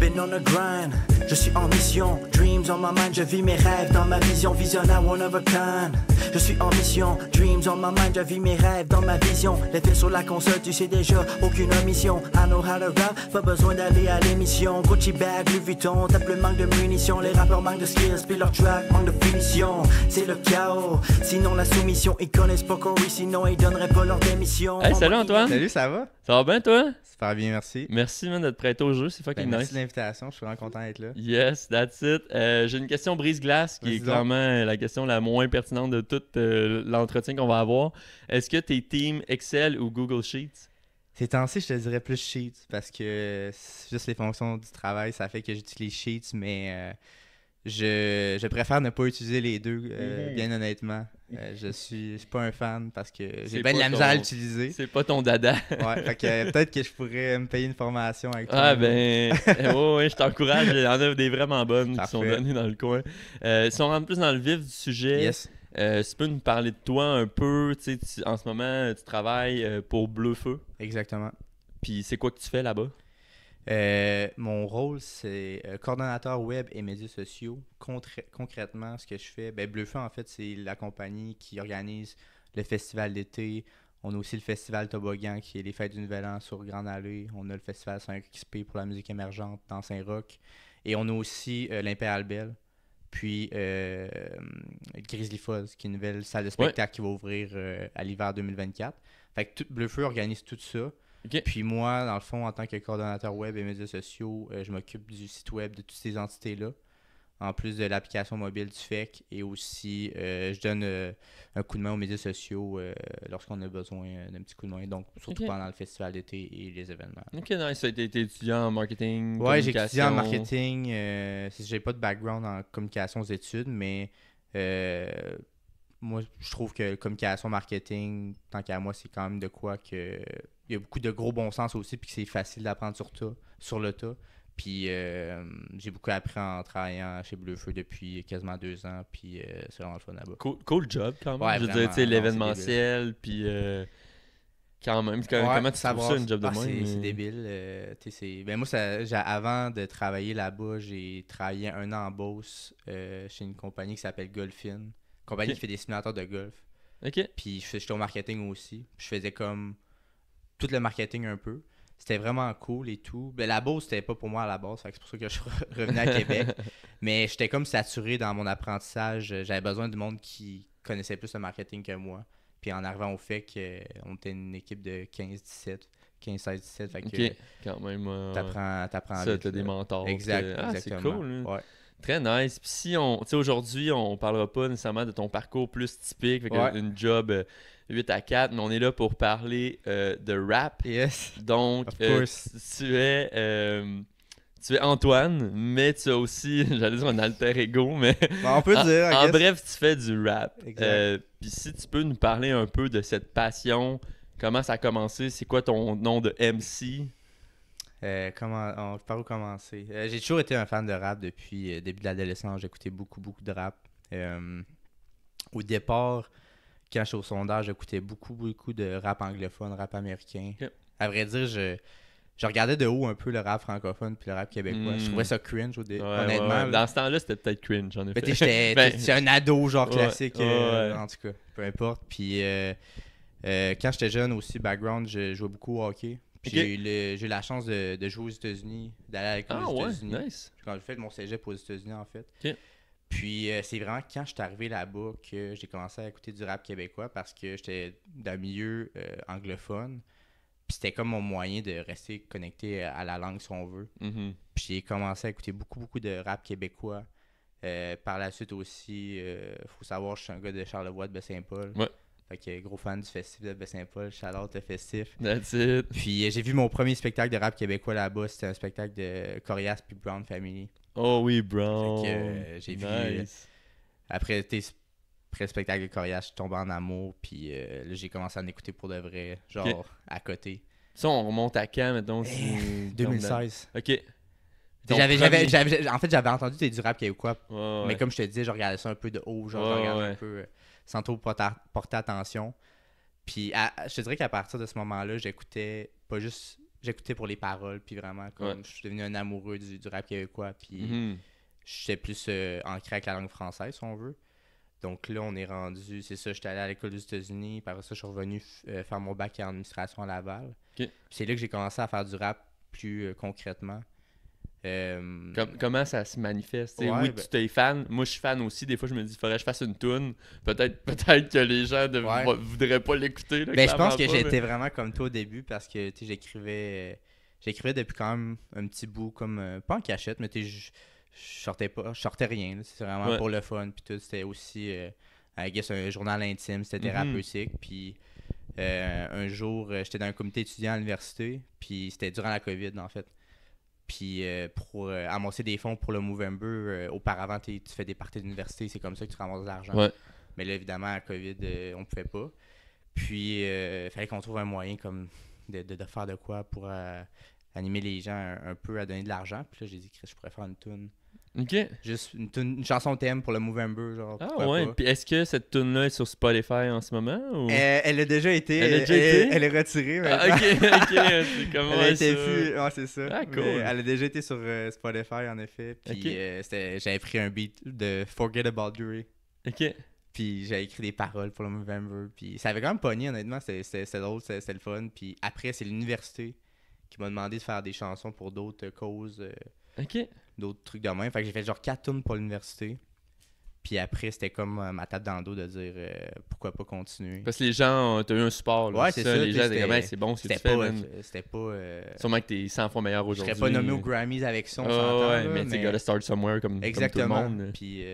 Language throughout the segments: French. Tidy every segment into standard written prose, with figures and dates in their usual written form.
been on the grind. Je suis en mission, dreams on my mind. Je vis mes rêves dans ma vision, visionnaire one of a kind. Je suis en mission, dreams on my mind. Je vis mes rêves dans ma vision. Les faits sur la console, tu sais déjà, aucune omission. I know how to rap, pas besoin d'aller à l'émission. Gucci bag, Louis Vuitton, tape le manque de munitions. Les rappeurs manquent de skills, puis leur track manque de finition. C'est le chaos, sinon la soumission. Ils connaissent pas Corey, sinon ils donneraient pas leur démission. Hey, salut Antoine! Salut, ça va? Ça va bien toi? Super bien, merci. Merci man, de te prêter au jeu, c'est fucking Merci nice. de l'invitation, je suis vraiment content d'être là. Yes, that's it. J'ai une question brise-glace qui est clairement la question la moins pertinente de tout l'entretien qu'on va avoir. Est-ce que t'es team Excel ou Google Sheets? Ces temps-ci, je te dirais plus Sheets parce que c'est juste les fonctions du travail, ça fait que j'utilise Sheets, mais je préfère ne pas utiliser les deux, bien honnêtement. Je suis pas un fan parce que j'ai bien de la misère à l'utiliser. C'est pas ton dada. Ouais, fait que peut-être que je pourrais me payer une formation avec toi. Ah ben, ouais, je t'encourage. Il y en a des vraiment bonnes qui sont Parfait. données dans le coin. Si on rentre plus dans le vif du sujet, Yes. tu peux nous parler de toi un peu. Tu sais, en ce moment, tu travailles pour Bleu-Feu. Exactement. Puis c'est quoi que tu fais là-bas? Mon rôle, c'est coordonnateur web et médias sociaux. Concrètement, ce que je fais, Bleu-Feu, en fait, c'est la compagnie qui organise le festival d'été. On a aussi le festival Toboggan, qui est les fêtes du Nouvel An sur Grande Allée. On a le festival Saint-XP pour la musique émergente dans Saint-Roch. Et on a aussi l'Impérial Belle, puis Grizzly Falls, qui est une nouvelle salle de spectacle qui va ouvrir à l'hiver 2024. Fait que Bleu-Feu organise tout ça. Okay. Puis moi, dans le fond, en tant que coordonnateur web et médias sociaux, je m'occupe du site web de toutes ces entités-là, en plus de l'application mobile du FEC, et aussi je donne un coup de main aux médias sociaux lorsqu'on a besoin d'un petit coup de main, donc surtout pendant le festival d'été et les événements. Ok, nice. Tu été étudiant en marketing, ouais, j'ai étudié en communication. marketing. J'ai pas de background en communication aux études, mais moi, je trouve que communication marketing, tant qu'à moi, c'est quand même de quoi que... Il y a beaucoup de gros bon sens aussi, puis que c'est facile d'apprendre sur le tas. Puis j'ai beaucoup appris en travaillant chez Bleu-Feu depuis quasiment 2 ans, puis c'est vraiment le fun là-bas. Cool job quand même. Ouais, je veux dire, tu sais, vraiment, l'événementiel, puis quand même, comment tu trouves ça, une job de même? C'est débile. Ben moi, avant de travailler là-bas, j'ai travaillé 1 an en Beauce chez une compagnie qui s'appelle Golfin. Compagnie qui fait des simulateurs de golf. Ok. Puis j'étais au marketing aussi. Je faisais comme tout le marketing un peu. C'était vraiment cool et tout. Ben, la Beauce, c'était pas pour moi à la base. C'est pour ça que je revenais à Québec. Mais j'étais comme saturé dans mon apprentissage. J'avais besoin de monde qui connaissait plus le marketing que moi. Puis en arrivant au fait qu'on était une équipe de 15-17. 15-16-17. Fait que quand même. t'apprends ça, t'as des mentors. Exactement. C'est cool. Hein? Ouais. Très nice. Puis si aujourd'hui, on parlera pas nécessairement de ton parcours plus typique, fait une job 8 à 4, mais on est là pour parler de rap. Yes. Donc, tu es Antoine, mais tu as aussi, j'allais dire un alter ego, mais on peut dire. En bref, tu fais du rap. Puis si tu peux nous parler un peu de cette passion, comment ça a commencé, c'est quoi ton nom de MC? Par où commencer? J'ai toujours été un fan de rap depuis le début de l'adolescence. J'écoutais beaucoup de rap. Au départ, quand j'étais au secondaire, j'écoutais beaucoup de rap anglophone, rap américain. Okay. À vrai dire, je regardais de haut un peu le rap francophone puis le rap québécois. Je trouvais ça cringe, honnêtement. Ouais. Dans ce temps-là, c'était peut-être cringe, en effet. J'étais un ado, genre classique, en tout cas. Peu importe. Puis quand j'étais jeune aussi, background, je jouais beaucoup au hockey. Puis j'ai eu la chance de jouer aux États-Unis, d'aller à l'école aux États-Unis. Nice. Quand j'ai fait mon cégep aux États-Unis, en fait. Okay. Puis c'est vraiment quand je suis arrivé là-bas que j'ai commencé à écouter du rap québécois parce que j'étais d'un milieu anglophone. Puis c'était comme mon moyen de rester connecté à la langue, si on veut. Mm-hmm. Puis j'ai commencé à écouter beaucoup de rap québécois. Par la suite aussi, faut savoir, je suis un gars de Charlevoix, de Baie-Saint-Paul. Ouais. Fait que gros fan du festival de Baie-Saint-Paul, shout-out le festif. That's it. Puis j'ai vu mon premier spectacle de rap québécois là-bas, c'était un spectacle de Corias puis Brown Family. Oh oui, Brown. Fait que j'ai vu... Après le spectacle de Corias, je suis tombé en amour, puis là j'ai commencé à en écouter pour de vrai, genre à côté. Ça, on remonte à quand, mettons? 2016. Ok. En fait, j'avais entendu du rap québécois, mais comme je te disais, je regardais ça un peu de haut, genre je regardais un peu sans trop porter attention. Puis je te dirais qu'à partir de ce moment-là, j'écoutais pas juste j'écoutais pour les paroles, puis vraiment, comme je suis devenu un amoureux du rap québécois, puis j'étais plus ancré avec la langue française, si on veut. Donc là, on est rendu, c'est ça, j'étais allé à l'école des États-Unis, par ça, je suis revenu faire mon bac en administration à Laval. Okay. C'est là que j'ai commencé à faire du rap plus concrètement. Comment ça se manifeste? Ouais, oui, tu t'es fan. Moi, je suis fan aussi. Des fois, je me dis, il faudrait que je fasse une toune. Peut-être que les gens ne voudraient pas l'écouter. Ben, je pense que j'étais vraiment comme toi au début parce que j'écrivais depuis quand même un petit bout, comme pas en cachette, mais je sortais rien. C'est vraiment pour le fun. Puis tout, c'était aussi, I guess, un journal intime. C'était thérapeutique. Puis un jour, j'étais dans un comité étudiant à l'université. Puis c'était durant la COVID, en fait. Puis pour amasser des fonds pour le Movember, auparavant, tu fais des parties d'université, c'est comme ça que tu ramasses de l'argent. Ouais. Mais là, évidemment, à COVID, on pouvait pas. Puis il fallait qu'on trouve un moyen comme de faire de quoi pour animer les gens un peu à donner de l'argent. Puis là, j'ai dit que je pourrais faire une toune. OK. Juste une chanson thème pour le Movember, genre. Ah ouais. Puis est-ce que cette tune-là est sur Spotify en ce moment? Ou... Elle a déjà été. Elle est retirée maintenant. Ah, ok. C'est comment elle a été ça? plus... Ouais, c'est ça. Ah, cool. Elle a déjà été sur Spotify, en effet. Puis j'avais pris un beat de Forget About Dre. OK. Puis j'avais écrit des paroles pour le Movember. Puis ça avait quand même pogné, honnêtement. C'était drôle, c'était le fun. Puis après, c'est l'université qui m'a demandé de faire des chansons pour d'autres causes. OK. D'autres trucs de même. Fait que j'ai fait genre 4 tunes pour l'université. Puis après, c'était comme ma tape dans le dos de dire pourquoi pas continuer. Parce que les gens, t'as eu un support. Là, ouais, c'est ça. Les gens étaient comme, c'est bon ce que tu fais, man. C'était pas... Sûrement que t'es 100 fois meilleur aujourd'hui. Je serais pas nommé aux Grammys avec ça, on s'entend. Ouais, mais tu gotta start somewhere comme tout le monde. Puis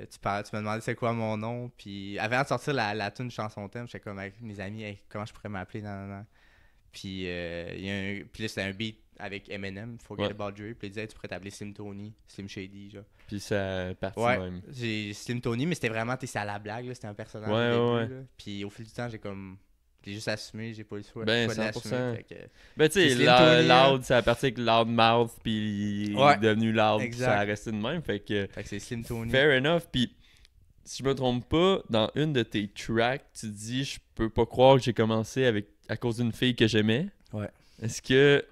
tu me demandais c'est quoi mon nom. Puis avant de sortir la tune chanson thème, j'étais comme avec mes amis, hey, comment je pourrais m'appeler dans. Puis puis là, c'était un beat avec Eminem, Forget About Dre. Puis il disait, tu pourrais t'appeler Slim Tony, Slim Shady, genre. Puis ça partit même. J'ai Slim Tony, mais c'était vraiment, c'est à la blague, là, c'était un personnage au début. Là. Puis au fil du temps, j'ai juste assumé, j'ai pas eu le choix, ben, de l'assumer. Ben tu sais, Loud, ça a parti avec Loudmouth, puis il est devenu Loud, puis ça a resté de même. Fait que c'est Slim Tony. Fair enough, puis si je me trompe pas, dans une de tes tracks, tu dis, je peux pas croire que j'ai commencé à cause d'une fille que j'aimais. Ouais. Est-ce que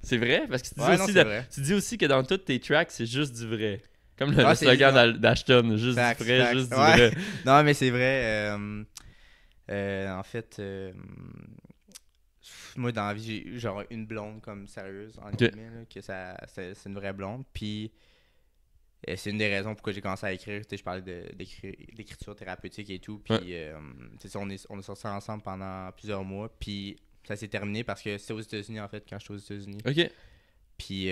c'est vrai? Parce que tu dis aussi que dans toutes tes tracks, c'est juste du vrai. Comme le slogan d'Ashton, juste du vrai, juste du vrai. Non, mais c'est vrai. En fait, moi, dans la vie, j'ai genre une blonde comme sérieuse, en guillemets, là, que c'est une vraie blonde. Puis c'est une des raisons pourquoi j'ai commencé à écrire. Je parlais d'écriture thérapeutique et tout. Puis on est sortis ensemble pendant plusieurs mois. Puis ça s'est terminé parce que c'était aux États-Unis, en fait, quand j'étais aux États-Unis. OK. Puis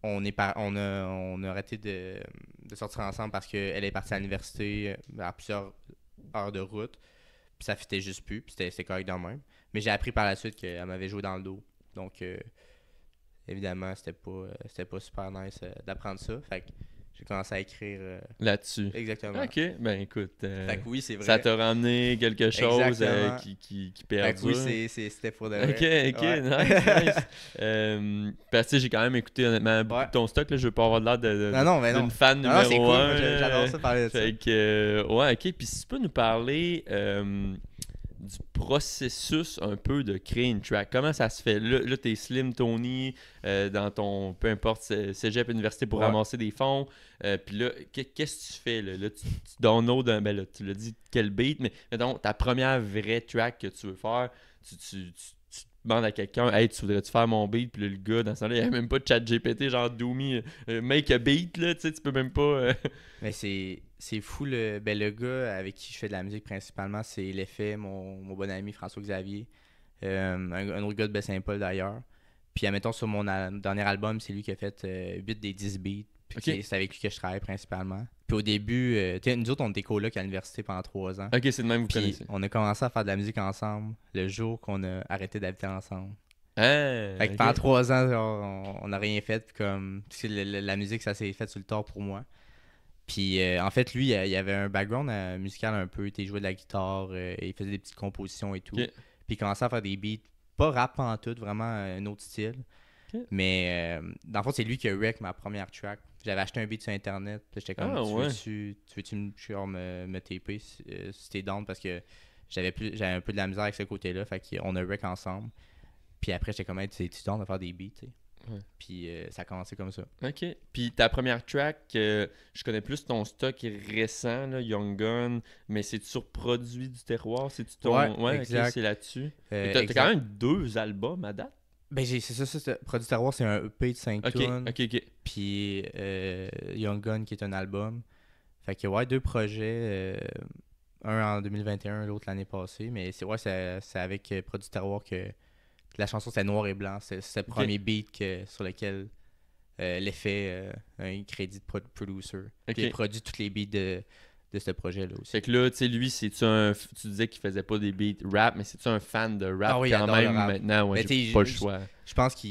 on a arrêté de sortir ensemble parce qu'elle est partie à l'université à plusieurs heures de route. Puis ça fitait juste plus. Puis c'était correct dans le même. Mais j'ai appris par la suite qu'elle m'avait joué dans le dos. Donc, évidemment, c'était pas super nice d'apprendre ça. Fait que j'ai commencé à écrire là-dessus. Exactement. OK, ben écoute, fait que oui, c'est vrai. ça t'a ramené quelque chose qui perdure. Oui, c'était pour de vrai. OK, nice. Parce que j'ai quand même écouté honnêtement beaucoup de ton stock. Là, je veux pas avoir l'air d'une fan numéro 1. C'est cool, j'adore ça parler de ça. Fait que, ouais, OK. Puis si tu peux nous parler du processus un peu de créer une track. Comment ça se fait? Là t'es Slim Tony dans ton, peu importe, cégep, université pour ramasser des fonds. Puis là, qu'est-ce que tu fais? Là tu downloads ben là, tu l'as dit, quel beat, mais mettons, ta première vraie track que tu veux faire, tu demandes à quelqu'un, hey, tu voudrais-tu faire mon beat? Puis là, le gars, dans ce temps-là, il n'y a même pas de chat GPT, genre Doomy, make a beat, là, tu sais, tu peux même pas. Mais c'est fou, le gars avec qui je fais de la musique principalement, c'est l'effet, mon bon ami François-Xavier, un autre gars de Baie-Saint-Paul d'ailleurs. Puis, admettons, sur mon dernier album, c'est lui qui a fait 8 des 10 beats. Puis c'est avec lui que je travaille principalement. Puis au début, nous autres, on était colocs à l'université pendant 3 ans. Ok, c'est de même, vous connaissez. On a commencé à faire de la musique ensemble le jour qu'on a arrêté d'habiter ensemble. Fait que pendant 3 ans, genre, on n'a rien fait. Puis comme, parce que la musique, ça s'est fait sur le tard pour moi. Puis en fait, lui, il avait un background musical un peu. Il jouait de la guitare, il faisait des petites compositions et tout. Puis il commençait à faire des beats, pas rap en tout, vraiment un autre style. Mais dans le fond, c'est lui qui a wreck ma première track. J'avais acheté un beat sur internet. J'étais comme, tu veux-tu me taper si t'es down, parce que j'avais un peu de la misère avec ce côté-là. Fait qu'on a wreck ensemble. Puis après, j'étais comme, hey, tu étudiant de faire des beats, tu sais. Ouais. Puis ça a commencé comme ça. OK. Puis ta première track, je connais plus ton stock récent, là, Young Gun, mais c'est sur Produit du Terroir, c'est-tu ton... Ouais, exact. OK, c'est là-dessus. T'as Exact. quand même 2 albums à date? Ben, c'est ça. Produit Terroir, c'est un EP de 5 OK, tunes. OK. Puis Young Gun, qui est un album. Fait que, ouais, 2 projets. Un en 2021, l'autre l'année passée. Mais c'est avec Produit Terroir que la chanson, c'est noir et blanc. C'est le premier beat sur lequel l'effet a un crédit de producer. OK. Puis il produit tous les beats de ce projet-là aussi. Fait que là, tu sais, lui, tu disais qu'il faisait pas des beats rap, mais c'est-tu un fan de rap Ah oui, il quand adore même le rap. maintenant? Ouais, Mais j'ai t'sais, pas le choix. Je pense qu'à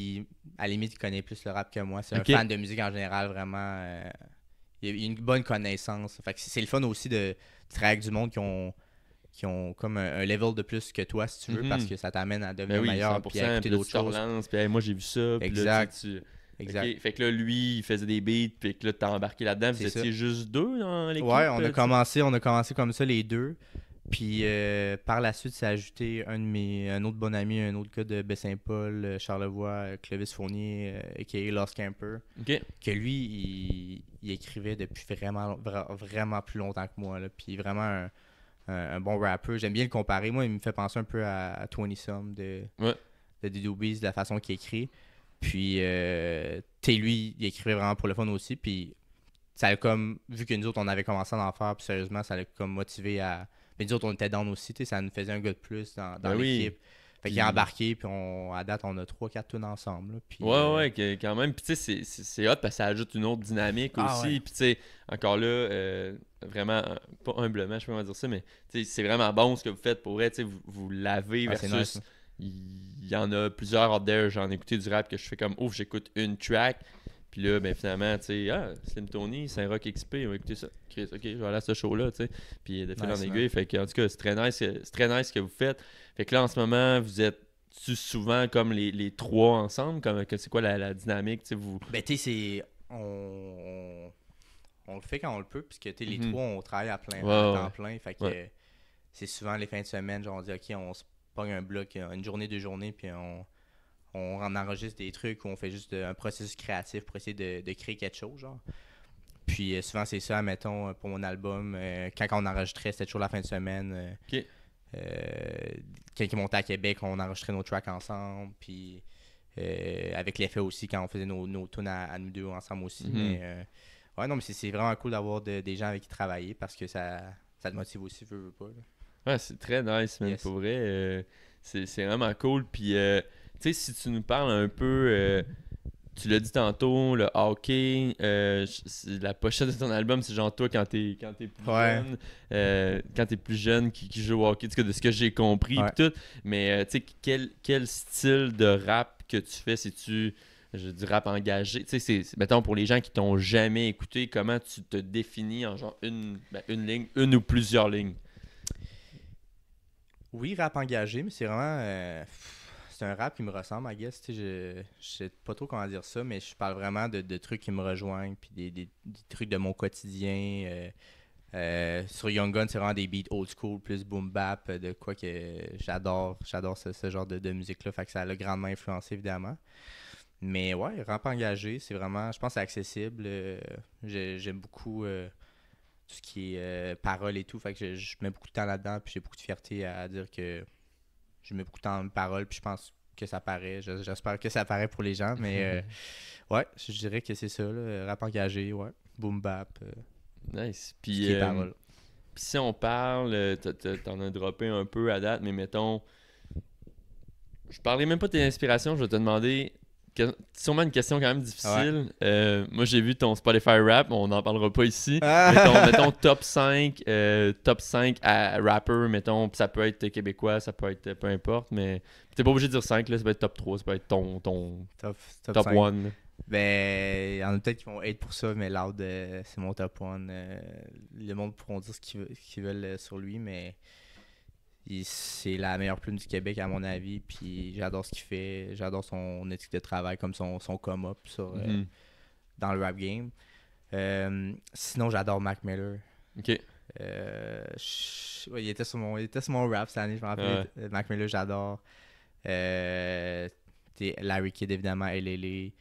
la limite, il connaît plus le rap que moi. C'est Ok. un fan de musique en général, vraiment. Il a une bonne connaissance. Fait que c'est le fun aussi de travailler avec du monde qui ont comme un level de plus que toi, si tu veux, parce que ça t'amène à devenir Ben oui, meilleur 100%, puis à écouter puis là, d'autres tu te choses. relances, puis hey, moi j'ai vu ça, puis là, Exact. Exact. Ok, fait que là, lui, il faisait des beats, puis que là, t'as embarqué là-dedans, vous C'est étiez ça. juste 2 dans l'équipe? Ouais, on a commencé comme ça les deux. Puis par la suite, c'est ajouté un autre bon ami, un autre gars de Baie-Saint-Paul, Charlevoix, Clovis Fournier, a.k.a. Lost Camper, Ok. que lui, il écrivait depuis vraiment plus longtemps que moi. Là. Puis vraiment un bon rappeur. J'aime bien le comparer. Moi, il me fait penser un peu à 20 Some de D-Doobies, de la façon qu'il écrit. Puis, lui, il écrivait vraiment pour le fun aussi. Puis, ça a comme, vu que nous autres, on avait commencé à en faire, puis sérieusement, ça l'a comme motivé à. Mais nous autres, on était down aussi, ça nous faisait un gars de plus dans l'équipe. Fait qu'il a embarqué, puis à date, on a 3-4 tunes ensemble. Là, puis, ouais, quand même. Puis, tu sais, c'est hot parce que ça ajoute une autre dynamique aussi. Ouais. Puis, tu sais, encore là, vraiment, pas humblement, je peux pas dire ça, mais tu sais, c'est vraiment bon ce que vous faites pour vrai. Tu sais, vous l'avez versus. Nice. Il y en a plusieurs out there. J'en ai écouté du rap que je fais comme ouf, j'écoute une track. Puis là, ben finalement, tu sais, Slim Tony, Saint-Roch XP, on va écouter ça. Chris, ok, je vais aller à ce show-là, tu sais. Puis de fil en aiguille. Fait que, en tout cas, c'est très nice ce que vous faites. Fait que là, en ce moment, vous êtes souvent comme les trois ensemble? C'est quoi la dynamique, tu sais, vous... Ben, tu sais, on le fait quand on le peut, puisque les trois, on travaille à temps plein. Fait que c'est souvent les fins de semaine, genre, on dit, ok, on se pogne un bloc, une journée, 2 journées, puis on enregistre des trucs où on fait juste un processus créatif pour essayer de créer quelque chose, genre. Puis souvent, c'est ça, mettons, pour mon album, quand on enregistrait, c'était toujours la fin de semaine. OK. Quand il montait à Québec, on enregistrait nos tracks ensemble, puis avec l'effet aussi, quand on faisait nos tunes à nous deux ensemble aussi. Mais ouais, non, mais c'est vraiment cool d'avoir des gens avec qui travailler, parce que ça te motive aussi, veux pas. Là. Ouais, c'est très nice, même, pour vrai. C'est vraiment cool, puis... tu sais, si tu nous parles un peu, tu l'as dit tantôt, le hockey, la pochette de ton album, c'est genre toi quand t'es plus jeune, quand t'es plus jeune qui joue au hockey, en tout cas, de ce que j'ai compris, pis tout. Mais tu sais, quel style de rap que tu fais, c'est-tu du rap engagé? Tu sais, mettons, pour les gens qui t'ont jamais écouté, comment tu te définis en genre une ligne, une ou plusieurs lignes? Oui, rap engagé, mais c'est vraiment... c'est un rap qui me ressemble, I guess. Je sais pas trop comment dire ça, mais je parle vraiment de trucs qui me rejoignent, puis des trucs de mon quotidien. Sur Young Gun, c'est vraiment des beats old school, plus boom bap, de quoi que j'adore ce genre de musique-là. Fait que ça l'a grandement influencé, évidemment. Mais ouais, rap engagé, c'est vraiment, je pense, c'est accessible. J'aime beaucoup tout ce qui est paroles et tout. Fait que je mets beaucoup de temps là-dedans, puis j'ai beaucoup de fierté à dire que je mets beaucoup de temps dans mes paroles, puis je pense que ça paraît. J'espère que ça paraît pour les gens, mais ouais, je dirais que c'est ça, là, rap engagé, ouais, boom bap. Nice. Puis si on parle, t'en as droppé un peu à date, mais mettons, je parlais même pas de tes inspirations, je vais te demander, sûrement une question quand même difficile. Ouais. Moi, j'ai vu ton Spotify Rap, on n'en parlera pas ici. Mettons top 5 à rapper, mettons, ça peut être québécois, ça peut être peu importe, mais t'es pas obligé de dire 5, là, ça peut être top 3, ça peut être ton top 1. Ben, il y en a peut-être qui vont être pour ça, mais Loud, c'est mon top 1. Le monde pourront dire ce qu'ils veulent sur lui, mais c'est la meilleure plume du Québec à mon avis, puis j'adore ce qu'il fait, j'adore son éthique de travail, comme son come-up dans le rap game. Sinon, j'adore Mac Miller. Ok. Il était sur mon rap cette année, je me rappelle. Mac Miller, j'adore. T'es Larry Kidd, évidemment, LLA.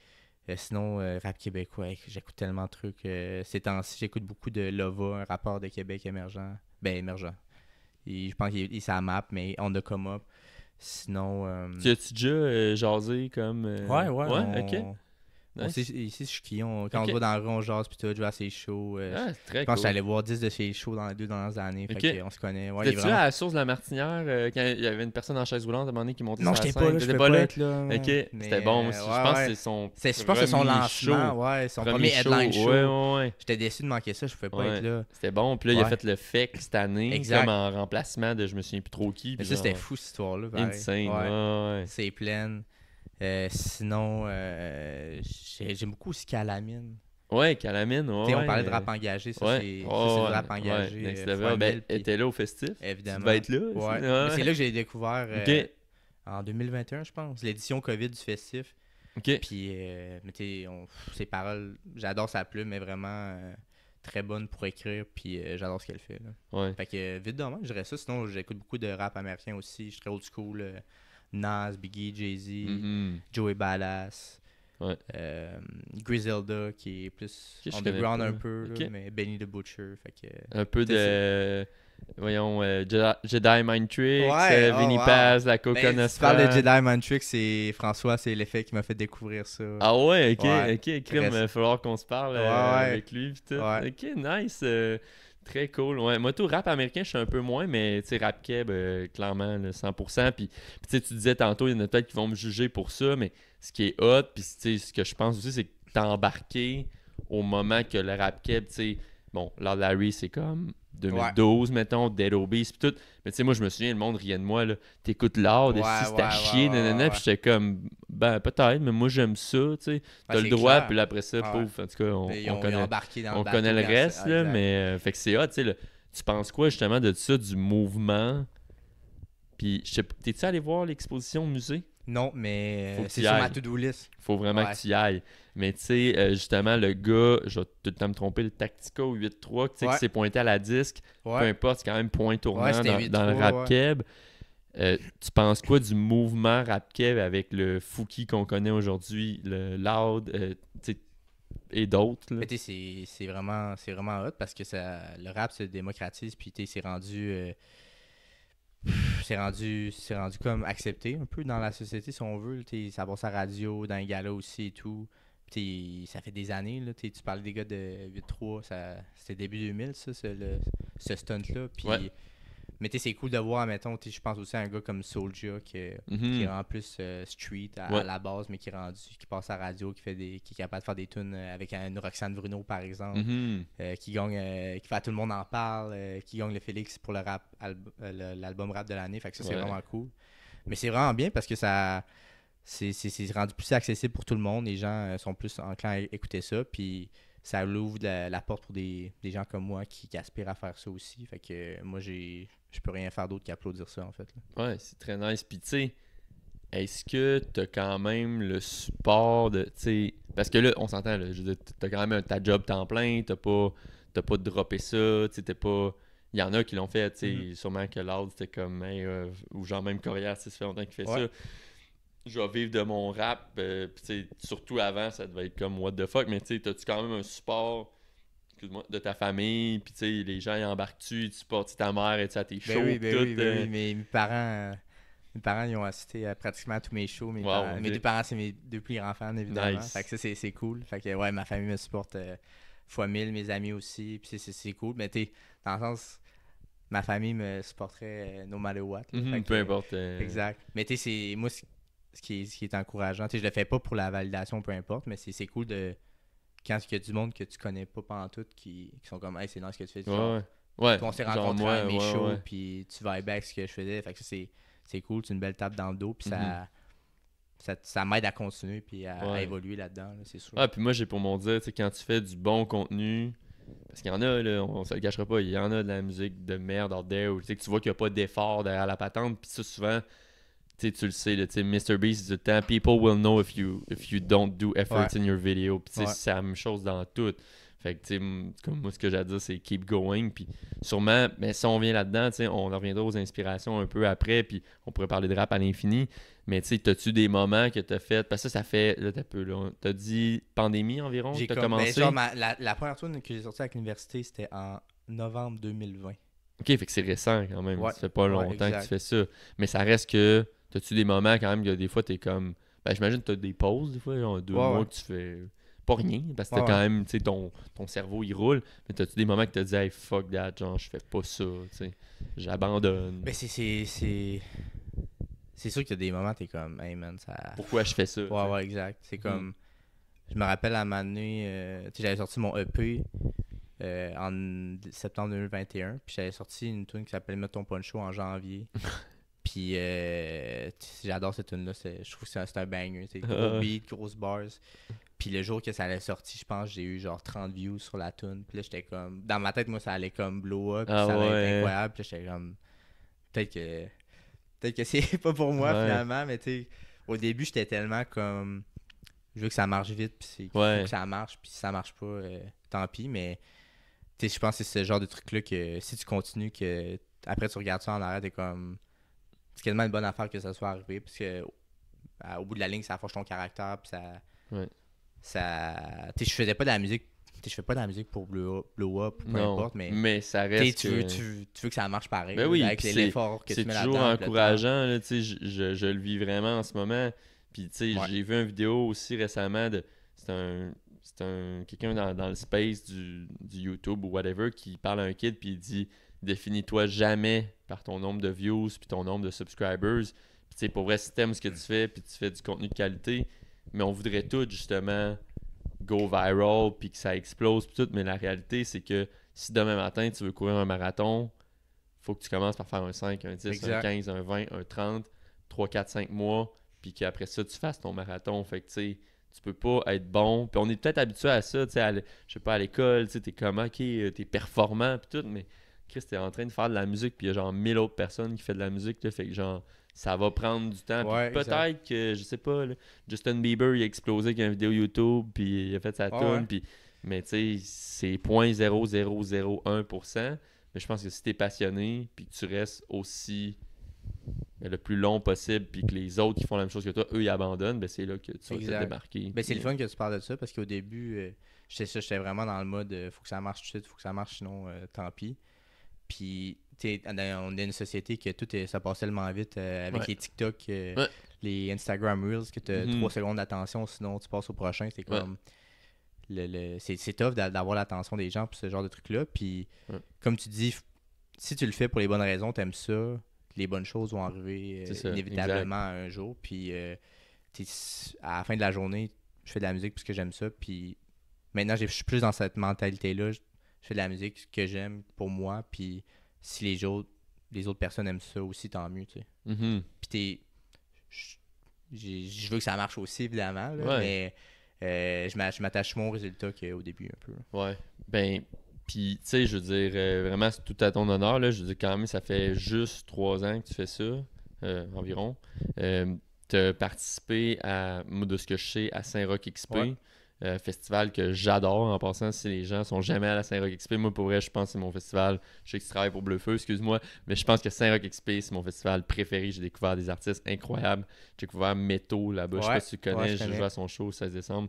Sinon, rap québécois, j'écoute tellement de trucs. Ces temps-ci, j'écoute beaucoup de Lova, un rappeur de Québec émergent. Ben, émergent. Je pense qu'il est sa map, mais on the come up. Sinon... Tu as-tu déjà jasé comme. Ouais, ok. Ici, je suis qui, quand on Ok. va dans le rond, on jase, puis tout, je vais à ses shows. Ah, c'est très je pense que cool. j'allais voir 10 de ses shows dans les 2 dernières années. Ok. Fait qu'on se connaît. Ouais, il est T'étais-tu vraiment... à la source de la Martinière quand il y avait une personne en chaise roulante à un moment donné qui montait Non, sur la j'étais pas là, scène? je T'étais peux pas être là. Ok, Mais, c'était bon aussi. Je pense que c'est son. Je pense que c'est son premier lancement, show. ouais, son premier show. headline show. Ouais. J'étais déçu de manquer ça, je pouvais pas Ouais. être là. C'était bon. Puis là, il a Ouais. fait le FEC cette année, Exact. comme en remplacement de je me souviens plus trop qui. Mais puis ça, genre, c'était fou cette histoire-là. pareil. insane. Ouais. Ouais. C'est plein. Sinon, j'aime beaucoup aussi Calamine. Ouais, Calamine. Ouais. Tu sais, on parlait de rap engagé, ça Ouais. c'est du Ouais, rap engagé. Ouais. Next fois level. Ben, 1000, elle était là au festif. évidemment. Tu devais être là. Ouais. aussi. Mais c'est là que j'ai découvert Ok. en 2021, je pense, l'édition COVID du festif. Ok. Puis, mais ses paroles, j'adore sa plume, mais vraiment très bonne pour écrire. Puis, j'adore ce qu'elle fait. Là. Ouais. Fait que vite demain, je dirais ça. Sinon, j'écoute beaucoup de rap américain aussi. Je suis très old school. Nas, Biggie, Jay-Z, Mhm. Joey Badass. Ouais. Griselda qui est plus Que je underground connais un pas. peu, là, Ok. mais Benny the Butcher. Fait que, Un peu de. Voyons, Jedi Mind Tricks, Ouais, oh, Vinnie wow. Paz, la Coca ben, si tu Nostra. parles de Jedi Mind Tricks, c'est François, c'est l'effet qui m'a fait découvrir ça. Ah ouais, ok, Ouais. ok, crime, il va falloir qu'on se parle Ouais. avec lui pis tout. Ouais. Ok, nice, très cool. Ouais, moi tout rap américain, je suis un peu moins, mais tu sais, rap keb, clairement, là, 100%. Puis tu sais, tu disais tantôt, il y en a peut-être qui vont me juger pour ça, mais ce qui est hot, puis tu sais, ce que je pense aussi, c'est que t'es embarqué au moment que le rap keb, tu sais, bon, Lord Larry, c'est comme 2012, mettons, Dead Obeez pis tout. Mais tu sais, moi, je me souviens, le monde riait de moi, là. T'écoutes Lord, et Ouais, si c'est à ouais, chier, ouais, nanana, ouais. pis j'étais comme, ben, peut-être, mais moi, j'aime ça, tu sais. T'as Ouais, le c'est droit, clair. puis là, après ça, Ouais. pouf, en tout cas, Ils on ont connaît, embarqué dans on le connaît le bateau, reste, là, exact. mais fait que c'est hot, tu sais, là. Tu penses quoi, justement, de ça, du mouvement? Puis, je sais pas, t'es-tu allé voir l'exposition au musée? Non, mais Faut que c'est tu y sur ma ailles. to-do list. Faut vraiment Ouais. que tu y ailles. Mais tu sais, justement, le gars, je vais tout le temps me tromper, le Tactico 8.3, tu sais, Ouais. qui s'est pointé à la disque, peu Ouais. importe, c'est quand même point tournant Ouais, c'était dans le 8.3, rap ouais. keb. Tu penses quoi du mouvement rap keb avec le Fouki qu'on connaît aujourd'hui, le Loud, tu sais, et d'autres? Là? Mais tu sais, c'est vraiment hot parce que le rap se démocratise, puis tu sais, c'est rendu comme accepté un peu dans la société si on veut. Ça passe à la radio, dans les galas aussi et tout. Ça fait des années, là, tu parlais des gars de 8-3, c'était début 2000 ça, ce stunt-là. Puis, Ouais. mais c'est cool de voir, mettons, je pense aussi à un gars comme Soulja qui est en plus street Ouais. à la base, mais qui passe à la radio, qui est capable de faire des tunes avec une Roxane Bruno par exemple. Mhm. Qui gagne, qui fait à tout le monde en parle, qui gagne le Félix pour le rap, l'album rap de l'année. Fait que ça, c'est Ouais. vraiment cool. Mais c'est vraiment bien parce que c'est rendu plus accessible pour tout le monde. Les gens sont plus enclins à écouter ça. Puis ça ouvre la porte pour des gens comme moi qui aspirent à faire ça aussi. Fait que moi, je peux rien faire d'autre qu'applaudir ça, en fait. Là. Ouais, c'est très nice. Puis tu sais, est-ce que t'as quand même le support de, tu sais, parce que là, on s'entend, là, je veux dire, t'as quand même ta job temps plein, t'as pas droppé ça, tu sais, t'es pas... Il y en a qui l'ont fait, tu sais, sûrement que Loud, c'était comme, hey, ou genre même Corias, ça fait longtemps qu'il fait Ouais. ça. Je vais vivre de mon rap, puis tu sais, surtout avant, ça devait être comme what the fuck, mais tu sais, t'as-tu quand même un support, excuse-moi, de ta famille, puis tu sais, les gens ils embarquent-tu, tu supportes ta mère, et tu sais, à tes shows, oui, tout. mes parents... Mes parents, ils ont assisté à pratiquement tous mes shows. Mes Wow, ok. deux parents, c'est mes deux plus grands fans, évidemment. Nice. Fait que ça, c'est cool. Fait que, ouais, ma famille me supporte fois 1000, mes amis aussi. Puis c'est cool. Mais tu sais, dans le sens, ma famille me supporterait no matter what. Là. Mhm, Fait peu que, importe. Exact. Mais tu sais, moi, ce qui est encourageant, tu sais, je le fais pas pour la validation, peu importe, mais c'est cool de. Quand il y a du monde que tu connais pas pendant tout qui sont comme, hey, c'est dans ce que tu fais. Genre, Ouais. on s'est genre rencontrés moi, à mes ouais, shows, ouais. puis tu vibes avec ce que je faisais. Fait que ça, c'est cool, c'est une belle tape dans le dos, puis ça m'aide à continuer puis à Ouais. évoluer là-dedans, là, c'est sûr. Ah, puis moi, j'ai pour mon dire, tu sais, quand tu fais du bon contenu, parce qu'il y en a, là, on se le cachera pas, il y en a de la musique de merde out there, où tu sais, que tu vois qu'il n'y a pas d'effort derrière la patente, puis ça, souvent, tu le sais, là, tu sais, Mr. Beast dit tout le temps, people will know if you don't do efforts in your video, puis tu sais, Ouais. c'est la même chose dans tout. Fait que, tu sais, comme moi, ce que j'ai à dire, c'est keep going, puis sûrement, mais si on vient là-dedans, tu sais, on reviendra aux inspirations un peu après, puis on pourrait parler de rap à l'infini, Mais tu sais, t'as-tu des moments que t'as fait... Parce que ça fait... Là, t'as dit pandémie environ, J'ai t'as comme, ben, commencé? genre, la première tune que j'ai sortie avec l'université, c'était en novembre 2020. OK, fait que c'est récent quand même. Ouais. Ça fait pas Ouais, longtemps que exact. tu fais ça. Mais ça reste que... T'as-tu des moments quand même que des fois, t'es comme... Ben, j'imagine que t'as des pauses, des fois, genre 2 Ouais, mois ouais. que tu fais... Pas rien, parce que t'as Ouais, quand ouais. même, tu sais, ton cerveau, il roule. Mais t'as-tu des moments que t'as dit « Hey, fuck that, genre, je fais pas ça, tu sais. J'abandonne. Ben, c'est sûr qu'il y a des moments, t'es comme, hey man, ça. Pourquoi je fais ça? tu sais? Ouais, ouais, exact. C'est comme. Je me rappelle à un moment donné, tu sais, j'avais sorti mon EP en septembre 2021. Puis j'avais sorti une tune qui s'appelle Mets ton poncho en janvier. Puis j'adore cette tune-là. Je trouve que c'est un banger. C'est gros beat, grosses bars. Puis le jour que ça allait sortir, je pense j'ai eu genre 30 views sur la tune. Puis là, j'étais comme. Dans ma tête, moi, ça allait comme blow up. Puis Ah ça allait ouais. être incroyable. Puis là, j'étais comme. Peut-être que c'est pas pour moi Ouais. finalement. Mais tu sais, au début, j'étais tellement comme. Je veux que ça marche vite. Puis c'est qu'il Ouais. faut que ça marche. Puis si ça marche pas, tant pis. Mais tu sais, je pense que c'est ce genre de truc-là que si tu continues, que après tu regardes ça en arrière, t'es comme. C'est quasiment une bonne affaire que ça soit arrivé. Parce que au bout de la ligne, ça forge ton caractère. Puis ça. Ouais. Tu sais, je faisais pas de la musique. Tu sais, je fais pas de la musique pour blow up ou peu Non, importe. Mais ça tu sais, reste tu que... veux que ça marche pareil. Ben là, oui, avec puis l'effort que tu c'est mets toujours là-dedans. puis le temps. encourageant, là, tu sais, je le vis vraiment en ce moment. Puis, tu sais, Ouais. j'ai vu une vidéo aussi récemment de... C'est un quelqu'un dans le space du YouTube ou whatever qui parle à un kid puis il dit « Définis-toi jamais par ton nombre de views puis ton nombre de subscribers. » Puis, tu sais, pour vrai, si t'aimes ce que tu fais puis tu fais du contenu de qualité, mais on voudrait tout, justement, go viral puis que ça explose puis tout, mais la réalité, c'est que si demain matin, tu veux courir un marathon, faut que tu commences par faire un 5, un 10, Exact. un 15, un 20, un 30, 3, 4, 5 mois, puis qu'après ça, tu fasses ton marathon. Fait que, tu sais, tu peux pas être bon. Puis on est peut-être habitué à ça, tu sais, je sais pas, à l'école, tu sais, t'es comme, ok, t'es performant, puis tout, mais Chris, t'es en train de faire de la musique, puis il y a genre 1000 autres personnes qui font de la musique, là, fait que genre, ça va prendre du temps. Puis Ouais, peut-être que, je sais pas, là, Justin Bieber, il a explosé avec une vidéo YouTube, puis il a fait sa Ouais, tune, ouais. puis, mais tu sais, c'est 0.0001%. Mais je pense que si t'es passionné, puis que tu restes aussi le plus long possible, puis que les autres qui font la même chose que toi, eux, ils abandonnent, ben c'est là que tu vas te Exact. démarquer. Ben, c'est le Puis, fun que tu parles de ça parce qu'au début, j'étais vraiment dans le mode faut que ça marche tout de suite, faut que ça marche, sinon tant pis. Puis, tu sais, on est une société que ça passe tellement vite avec Ouais. les TikTok, Ouais. les Instagram Reels, que tu as Mhm. 3 secondes d'attention, sinon tu passes au prochain. C'est Ouais. comme. C'est tough d'avoir l'attention des gens pour ce genre de truc-là. Puis, Ouais. comme tu dis, si tu le fais pour les bonnes raisons, t'aimes ça, les bonnes choses vont arriver C'est ça, inévitablement un jour. Puis, à la fin de la journée, je fais de la musique parce que j'aime ça. Puis, maintenant, je suis plus dans cette mentalité-là. Je fais de la musique que j'aime pour moi. Puis, si les autres personnes aiment ça aussi, tant mieux, tu sais. mhm. Puis, je veux que ça marche aussi, évidemment. Là, Ouais. mais je m'attache moins au résultat qu'au début, un peu. Ouais. Ben, puis, tu sais, je veux dire, vraiment, c'est tout à ton honneur, là. Je veux dire, quand même, ça fait juste 3 ans que tu fais ça, environ. Tu as participé à, moi, de ce que je sais, à Saint-Roch XP. Ouais. Festival que j'adore en passant. Si les gens sont jamais à la Saint-Roch XP, moi pour vrai, je pense que c'est mon festival. Je sais que tu travailles pour Bleu Feu, excuse-moi, mais je pense que Saint-Roch XP, c'est mon festival préféré. J'ai découvert des artistes incroyables. J'ai découvert Métaux là-bas. Je sais Ouais, pas si tu connais, ouais, je je connais. joue à son show le 16 décembre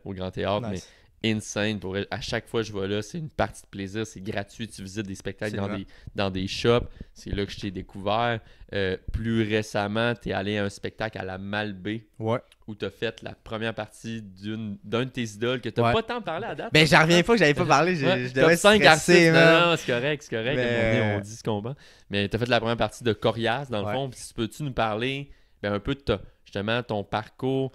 au Grand Théâtre, Nice. mais insane. Pour vrai. À chaque fois que je vais là, c'est une partie de plaisir, c'est gratuit. Tu visites des spectacles Absolument. dans des shops. C'est là que je t'ai découvert. Plus récemment, tu es allé à un spectacle à la Malbaie Ouais. où tu as fait la première partie d'un de tes idoles que tu n'as Ouais. pas tant parlé à date. Ben, j'en reviens pas que j'avais pas parlé. Ouais, Je top devais 5 stresser, artistes. man. Non, c'est correct, c'est correct. Mais- À un moment donné, on dit ce qu'on bat. Mais tu as fait la première partie de Corias, dans le Ouais. fond. Puis peux-tu nous parler un peu de justement ton parcours?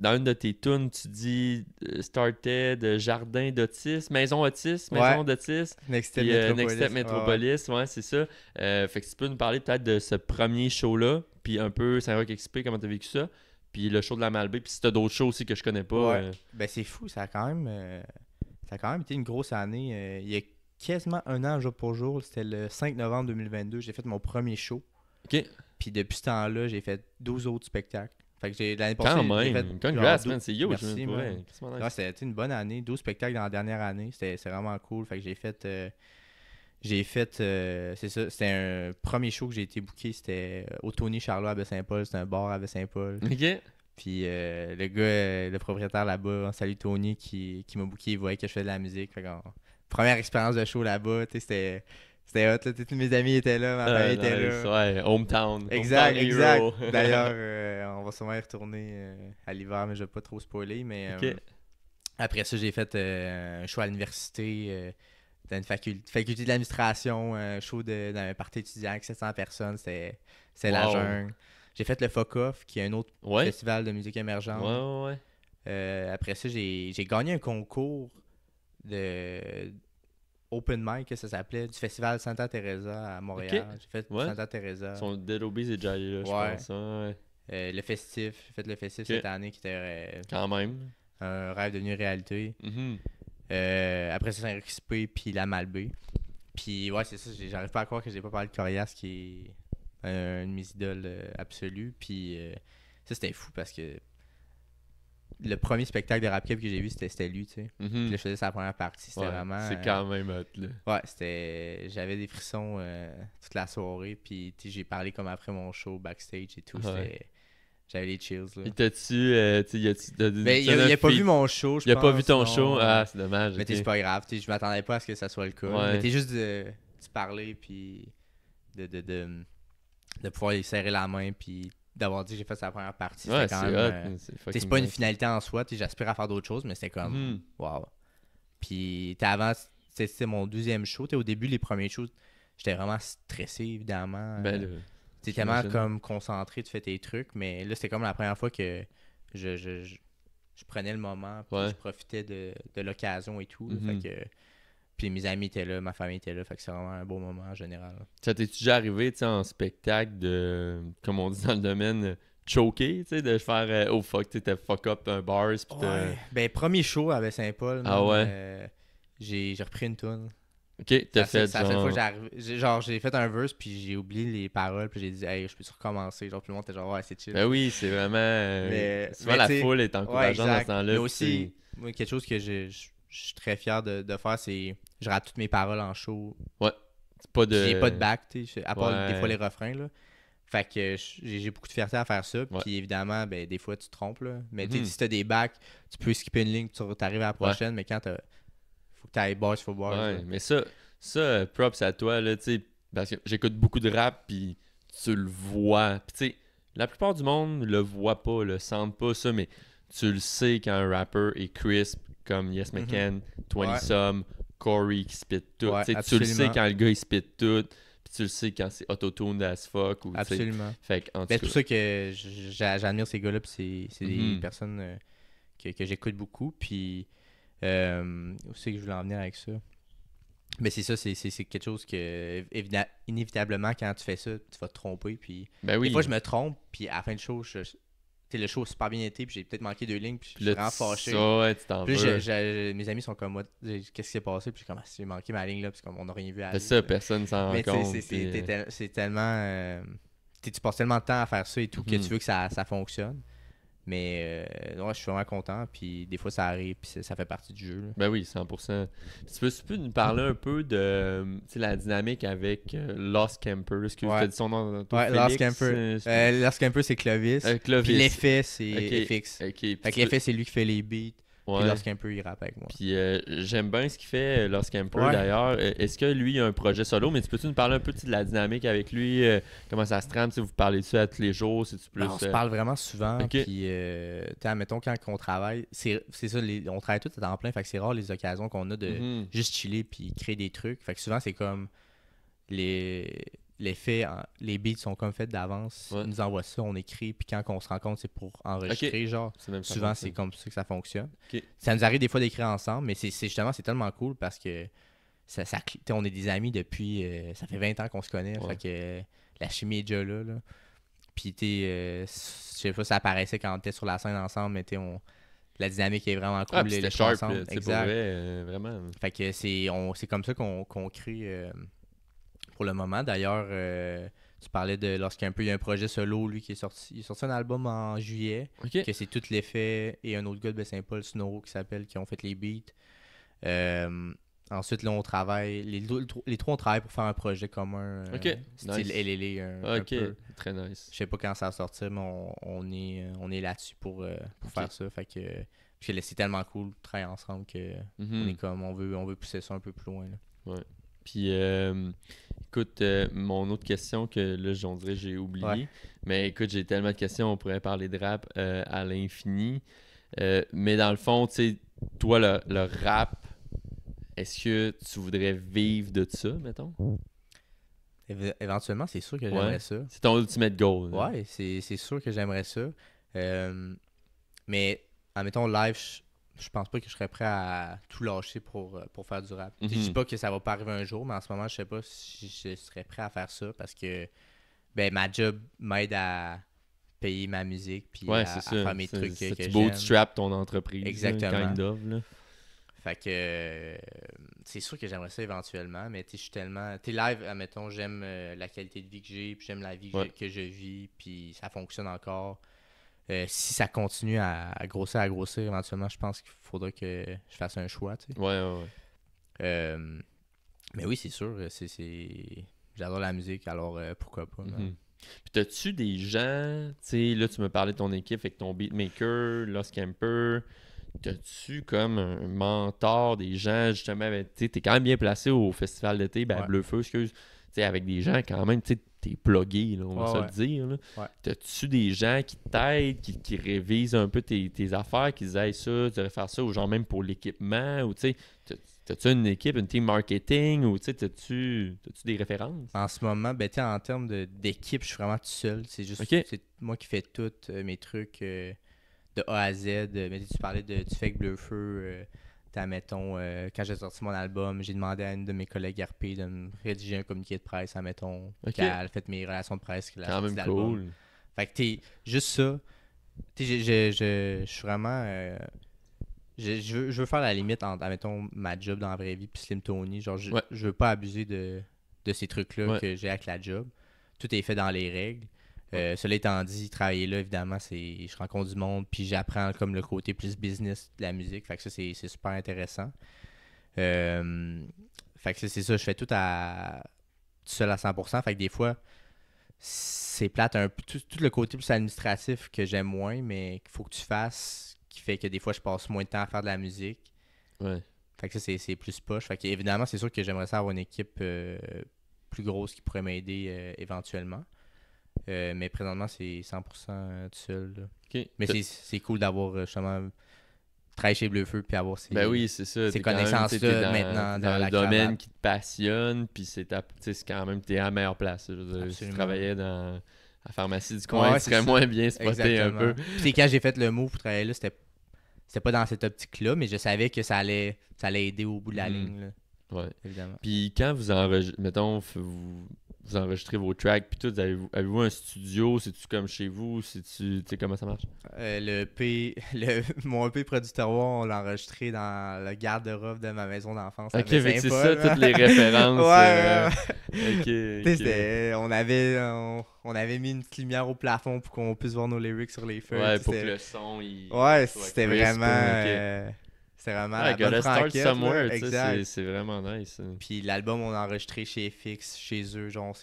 Dans une de tes tunes, tu dis Started jardin d'autisme, maison autisme, maison Ouais. d'autisme. Next Step Puis Metropolis. Next Step Ouais, ouais. Metropolis, ouais, c'est ça. Fait que tu peux nous parler peut-être de ce premier show-là, puis un peu Saint-Roch XP, comment tu as vécu ça, puis le show de la Malbaie, puis si tu as d'autres shows aussi que je connais pas. Ouais. Ben, c'est fou. Ça a quand même été une grosse année. Il y a quasiment un an, jour pour jour. C'était le 5 novembre 2022. J'ai fait mon premier show. OK. Puis depuis ce temps-là, j'ai fait 12 autres spectacles. Fait que l'année passée, Quand j'ai même. fait Congrats, genre man. C'est yo, Merci, je man. pourrais. Crissement nice. Ouais, c'était une bonne année. 12 spectacles dans la dernière année. C'est vraiment cool. Fait que j'ai fait J'ai fait, c'est ça, c'était un premier show que j'ai été booké, c'était au Tony Charlot à Baie-Saint-Paul, c'était un bar à Baie-Saint-Paul. Ok. Puis le gars, le propriétaire là-bas, salut Tony, qui m'a booké, il voyait que je faisais de la musique. Première expérience de show là-bas, tu sais, c'était hot, là, tous mes amis étaient là, ma famille était Nice, là. ouais, hometown. Exact, Hometown exact. hero. D'ailleurs, on va sûrement y retourner à l'hiver, mais je vais pas trop spoiler. Mais Ok. après ça, j'ai fait un show à l'université, dans une faculté d'administration, un show dans un party étudiant avec 700 personnes. C'était la Wow. jungle. J'ai fait le Fuck Off, qui est un autre Ouais. festival de musique émergente. Ouais, ouais, ouais. Après ça, j'ai gagné un concours de Open Mic, que ça s'appelait, du festival Santa Teresa à Montréal. Ok. J'ai fait Ouais. Santa Teresa. Son Dead Obies est déjà allé là, je Ouais. pense. Ouais. Le festif, j'ai fait le festif Ok. cette année qui était Quand même. un rêve devenu réalité. Mhm. Après ça, Saint-Récipé, puis la Malbaie. Puis ouais, c'est ça, j'arrive pas à croire que j'ai pas parlé de Corias, qui est une de mes idoles absolues. Puis ça, c'était fou parce que le premier spectacle de Rap Cap que j'ai vu, c'était lui, tu sais. Mhm. Puis là, je faisais sa première partie, c'était Ouais, vraiment... c'est quand même hot, là. Ouais, j'avais des frissons toute la soirée. Puis tu sais, j'ai parlé comme après mon show, backstage et tout. Ouais. J'avais les chills, là. Il t'a-tu, tu sais, Ben, il a pas vu mon show, je Il a pense. pas vu ton non. show? Ah, c'est dommage. Mais ok. c'est pas grave, je m'attendais pas à ce que ça soit le cas. Ouais. Mais t'es juste de parler, puis de pouvoir lui serrer la main, puis d'avoir dit que j'ai fait sa première partie. Ouais, C'était quand c'est même... hot. C'est c'est fucking pas une hot. finalité en soi, j'aspire à faire d'autres choses, mais c'était comme... Mhm. Wow. Puis avant, c'était mon deuxième show. Au début, les premiers shows, j'étais vraiment stressé, évidemment. Ben, là, T'es tellement j'imagine. comme concentré, tu fais tes trucs, mais là, c'était comme la première fois que je prenais le moment, puis Ouais. je profitais de l'occasion et tout. là. Mhm. Fait que, puis mes amis étaient là, ma famille était là, fait que c'est vraiment un beau moment en général. ça t'es-tu déjà arrivé, tu sais, en spectacle de, comme on dit dans le domaine, choker, tu sais, de faire oh fuck, tu sais, t'as fuck up un bars, pis t'as... Ben, premier show à Saint-Paul, Ah ouais? j'ai repris une tune. Ok, t'as C'est fait la seule fois genre... que j'ai fait un verse, puis j'ai oublié les paroles, puis j'ai dit, hey, je peux-tu recommencer? Genre, tout le monde était genre, ouais, c'est chill. Ben oui, c'est vraiment... souvent, la t'sais, foule est encourageante dans ce temps-là. Mais pis aussi, moi, quelque chose que je suis très fier de faire, c'est je rappe toutes mes paroles en show. c'est pas de... J'ai pas de back, tu sais, à part Ouais. des fois les refrains, là. Fait que j'ai beaucoup de fierté à faire ça. Ouais. Puis évidemment, ben, des fois, tu te trompes, là. Mais Mhm. si t'as des backs, tu peux skipper une ligne, tu arrives à la prochaine, mais quand faut que t'ailles bars for bars. Ouais, là. mais ça props à toi, là, tu sais, parce que j'écoute beaucoup de rap, puis tu le vois. Puis tu sais, la plupart du monde le voit pas, le sent pas, ça, mais tu le sais quand un rapper est crisp, comme Yes McCann, 20 Ouais. Some, Corey qui spit tout. Ouais, Tu sais, tu le sais absolument. quand le gars il spit tout, puis tu le sais quand c'est auto-tuned as fuck. Ou, tu sais. Absolument. Fait que, en Ben, tout c'est pour cas, ça que j'admire ces gars-là, puis c'est des Mhm. personnes que j'écoute beaucoup. Puis, où c'est que je voulais en venir avec ça? Mais c'est ça, c'est quelque chose que, inévitablement, quand tu fais ça, tu vas te tromper. Puis, ben oui. des fois, je me trompe, puis à la fin du show, le show a super bien été, puis j'ai peut-être manqué 2 lignes, puis je Puis suis là, vraiment fâché. ça, ouais, tu t'en Puis veux. là, mes amis sont comme moi, qu'est-ce qui s'est passé? Puis je suis comme, ah, j'ai manqué ma ligne là, puis comme on n'a rien vu à C'est ça, personne s'en rend mais tu sais, compte. puis, c'est tellement. Tu passes tellement de temps à faire ça et tout que Mhm. tu veux que ça fonctionne. Mais ouais, je suis vraiment content. Puis des fois, ça arrive. Puis ça fait partie du jeu. Là. Ben oui, 100%. Puis tu peux nous parler un peu de tu sais, la dynamique avec Lost Camper. Est-ce que Ouais. tu as dit son nom tantôt? Ouais, Lost Camper. Lost Camper, c'est Clovis. Clovis. Puis l'effet, c'est Ok. FX. Ok. Fait que l'effet, c'est lui qui fait les beats. Ouais. Puis Lost Camper, il rappe avec moi. Puis j'aime bien ce qu'il fait, Lost Camper, Ouais. d'ailleurs. Est-ce que lui, il a un projet solo? Mais tu peux-tu nous parler un peu de la dynamique avec lui? Comment ça se trame? Si vous parlez de ça à tous les jours? C'est-tu plus... Ben, on se parle vraiment souvent. Ok. Puis, admettons, quand on travaille, c'est ça, on travaille tout à temps plein. Fait que c'est rare les occasions qu'on a de Mhm. juste chiller puis créer des trucs. Fait que souvent, c'est comme les faits, les beats sont comme faits d'avance. Ouais. Ils nous envoient ça, on écrit. Puis quand on se rencontre, c'est pour enregistrer. Genre, C'est même souvent, ça. c'est comme ça que ça fonctionne. Ok. Ça nous arrive des fois d'écrire ensemble, mais justement, c'est tellement cool parce que on est des amis depuis. Ça fait 20 ans qu'on se connaît. Ouais. Fait que la chimie est déjà là. Puis, je sais pas, ça apparaissait quand on était sur la scène ensemble, mais la dynamique est vraiment cool. Ah, puis les c'était shows sharp, ensemble. là, tu sais, pour Exact. vrai, vraiment. Fait que c'est comme ça qu'on crée pour le moment. D'ailleurs, tu parlais de lorsqu'il y a un projet solo, lui, qui est sorti. Il est sorti un album en juillet, OK. que c'est tout l'effet et un autre gars de Saint-Paul, Snow, qui ont fait les beats. Ensuite, là, on travaille. Les trois, on travaille pour faire un projet commun. Ok, Style nice. LLA, un Ok, peu. très nice. Je sais pas quand ça va sortir, mais on est là-dessus pour faire ça. Fait que, parce que là, c'est tellement cool de travailler ensemble que on est comme on veut pousser ça un peu plus loin. Là. Ouais. Puis, écoute, mon autre question que là, j'en dirais j'ai oublié. Ouais. Mais écoute, j'ai tellement de questions, on pourrait parler de rap à l'infini. Mais dans le fond, tu sais, toi, le rap, est-ce que tu voudrais vivre de ça, mettons? Éventuellement, c'est sûr que Ouais. j'aimerais ça. C'est ton ultimate goal. Là. Ouais, c'est sûr que j'aimerais ça. Mais, admettons, live, je pense pas que je serais prêt à tout lâcher pour faire du rap. Je dis pas que ça va pas arriver un jour, mais en ce moment, je sais pas si je serais prêt à faire ça parce que ben ma job m'aide à payer ma musique puis Ouais, à c'est ça. faire mes trucs que tu j'aime. bootstrap ton entreprise. Exactement. Là, kind of, là. Fait que c'est sûr que j'aimerais ça éventuellement, mais tu sais, je suis tellement. Tu live, admettons, j'aime la qualité de vie que j'ai, puis j'aime la vie que je vis, puis ça fonctionne encore. Si ça continue à grossir, éventuellement, je pense qu'il faudra que je fasse un choix, tu sais. Ouais. Mais oui, c'est sûr, j'adore la musique, alors pourquoi pas. Puis t'as-tu des gens, tu sais, là tu me parlais de ton équipe avec ton beatmaker, Lost Camper, t'as-tu comme un mentor, des gens justement, tu sais, t'es quand même bien placé au festival d'été, Bleu Feu, excuse, tu sais, avec des gens quand même, tu sais, t'es plugué, là, on va se le dire, là. Ouais. T'as-tu des gens qui t'aident, qui révisent un peu tes affaires, qui disent, hey, ça, tu devrais faire ça, ou genre même pour l'équipement, ou tu sais, t'as-tu une équipe, une team marketing, ou tu sais, t'as-tu des références? En ce moment, ben, en termes d'équipe, je suis vraiment tout seul. C'est juste c'est moi qui fais tous mes trucs de A à Z. Mais tu parlais du Fake Bleu Feu. Mettons, quand j'ai sorti mon album, j'ai demandé à une de mes collègues RP de me rédiger un communiqué de presse, admettons. Qui a fait mes relations de presse. Quand même cool. Fait que t'es juste ça. Je suis vraiment. Je veux faire la limite entre, admettons, ma job dans la vraie vie puis Slim Tony. Genre, je veux pas abuser de ces trucs-là que j'ai avec la job. Tout est fait dans les règles. Cela étant dit, travailler là, évidemment, je rencontre du monde puis j'apprends comme le côté plus business de la musique. Fait que ça, c'est super intéressant. Fait que c'est ça, je fais tout seul à 100%. Fait que des fois, c'est plate un peu. Tout le côté plus administratif que j'aime moins, mais qu'il faut que tu fasses, qui fait que des fois, je passe moins de temps à faire de la musique. Ouais. Fait que ça, c'est plus poche. Fait que évidemment, c'est sûr que j'aimerais ça avoir une équipe plus grosse qui pourrait m'aider éventuellement. Mais présentement, c'est 100% tout seul. Okay. Mais c'est cool d'avoir justement travaillé chez Bleu Feu puis avoir ces, c'est ça. ces connaissances-là maintenant dans la le domaine cravate. qui te passionne, puis c'est quand même t'es à la meilleure place. Je veux dire, si tu travaillais dans la pharmacie du coin, tu serais moins bien spoté un peu. Puis quand j'ai fait le move pour travailler là, c'était pas dans cette optique-là, mais je savais que ça allait aider au bout de la ligne. Là. Ouais. Évidemment. Puis quand vous enregistrez, mettons, vous enregistrez vos tracks, puis tout, avez-vous un studio? C'est-tu comme chez vous? Tu sais comment ça marche? Mon EP producteur, on l'a enregistré dans le garde-robe de ma maison d'enfance. Ok, fait c'est ça, toutes les références. Ok. On avait mis une petite lumière au plafond pour qu'on puisse voir nos lyrics sur les feuilles. Ouais, pour que le son, c'était vraiment... C'est vraiment la bonne franquette. Exact. C'est vraiment nice. Puis l'album, on a enregistré chez FX, chez eux. Genre,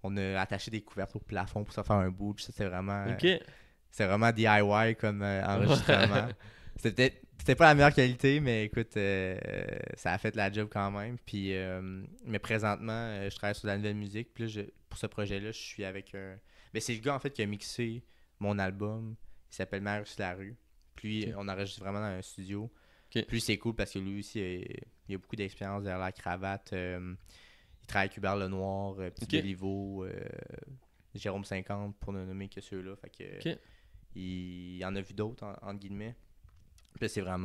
on a attaché des couvertures au plafond pour ça faire un boot. C'était vraiment, c'était vraiment DIY comme enregistrement. C'était pas la meilleure qualité, mais écoute, ça a fait la job quand même. Puis, mais présentement, je travaille sur de la nouvelle musique. Puis là, pour ce projet-là, je suis avec un... Mais c'est le gars, en fait, qui a mixé mon album. Il s'appelle Mère sur la rue. Puis, on enregistre vraiment dans un studio. Puis c'est cool parce que lui aussi, il a beaucoup d'expérience derrière la cravate. Il travaille avec Hubert Lenoir, Petit Béliveau, Jérôme 50, pour ne nommer que ceux-là. Fait que il en a vu d'autres, entre guillemets. Puis il y a